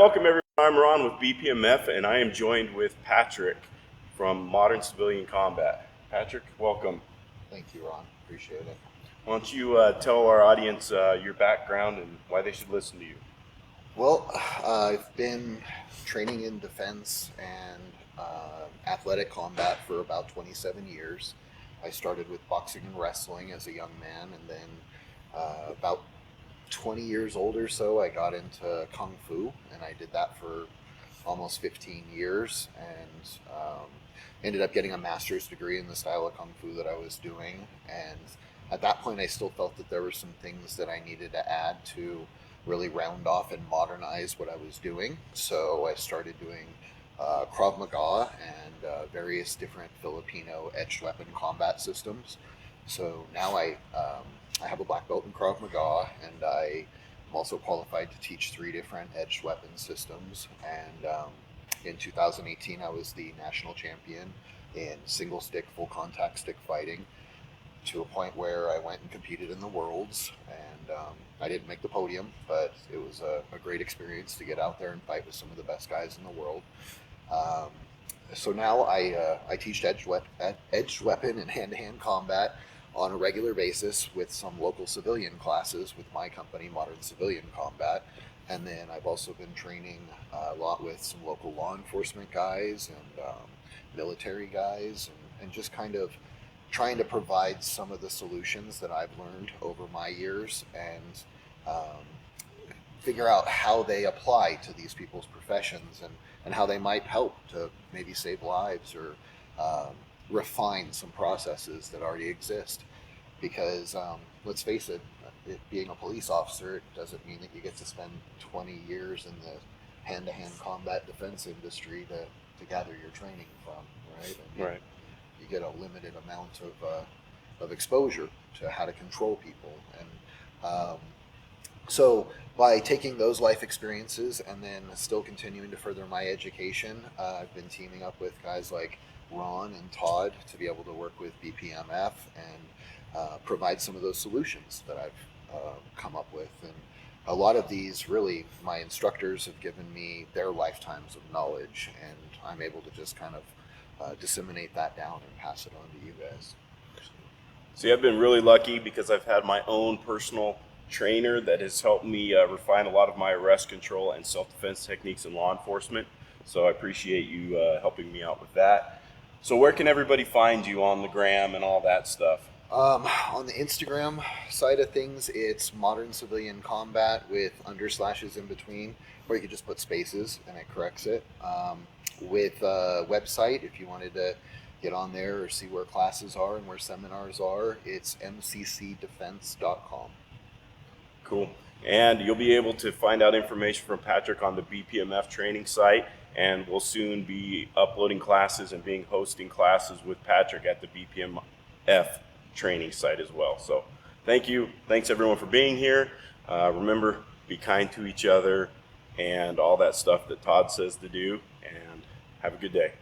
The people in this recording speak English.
welcome everyone. I'm Ron with BPMF, and I am joined with Patrick from Modern Civilian Combat. Patrick, welcome. Thank you, Ron. Appreciate it. Why don't you tell our audience your background and why they should listen to you? Well, I've been training in defense and athletic combat for about 27 years. I started with boxing and wrestling as a young man, and then about 20 years old or so, I got into Kung Fu, and I did that for almost 15 years, and ended up getting a master's degree in the style of Kung Fu that I was doing. And at that point, I still felt that there were some things that I needed to add to really round off and modernize what I was doing. So I started doing Krav Maga and various different Filipino edged weapon combat systems. So now I have a black belt in Krav Maga, and I'm also qualified to teach 3 different edged weapon systems. And in 2018, I was the national champion in single stick, full contact stick fighting, to a point where I went and competed in the Worlds, and I didn't make the podium, but it was a great experience to get out there and fight with some of the best guys in the world. So now I teach edged weapon and hand-to-hand combat on a regular basis with some local civilian classes with my company, Modern Civilian Combat. And then I've also been training a lot with some local law enforcement guys and military guys, and just kind of trying to provide some of the solutions that I've learned over my years, and figure out how they apply to these people's professions, and how they might help to maybe save lives or refine some processes that already exist. Because let's face it, being a police officer, it doesn't mean that you get to spend 20 years in the hand-to-hand combat defense industry to gather your training from, right? Right. You get a limited amount of exposure to how to control people. And so by taking those life experiences and then still continuing to further my education, I've been teaming up with guys like Ron and Todd to be able to work with BPMF and provide some of those solutions that I've come up with. And a lot of these, really, my instructors have given me their lifetimes of knowledge, and I'm able to just kind of disseminate that down and pass it on to you guys. See, I've been really lucky because I've had my own personal trainer that has helped me refine a lot of my arrest control and self-defense techniques in law enforcement. So I appreciate you helping me out with that. So where can everybody find you on the gram and all that stuff? On the Instagram side of things, it's Modern Civilian Combat with underslashes in between, or you could just put spaces and it corrects it. With a website, if you wanted to get on there or see where classes are and where seminars are, it's mccdefense.com. Cool. And you'll be able to find out information from Patrick on the BPMF training site, and we'll soon be uploading classes and hosting classes with Patrick at the BPMF training site as well. So thank you. Thanks everyone for being here. Remember, be kind to each other and all that stuff that Todd says to do, and have a good day.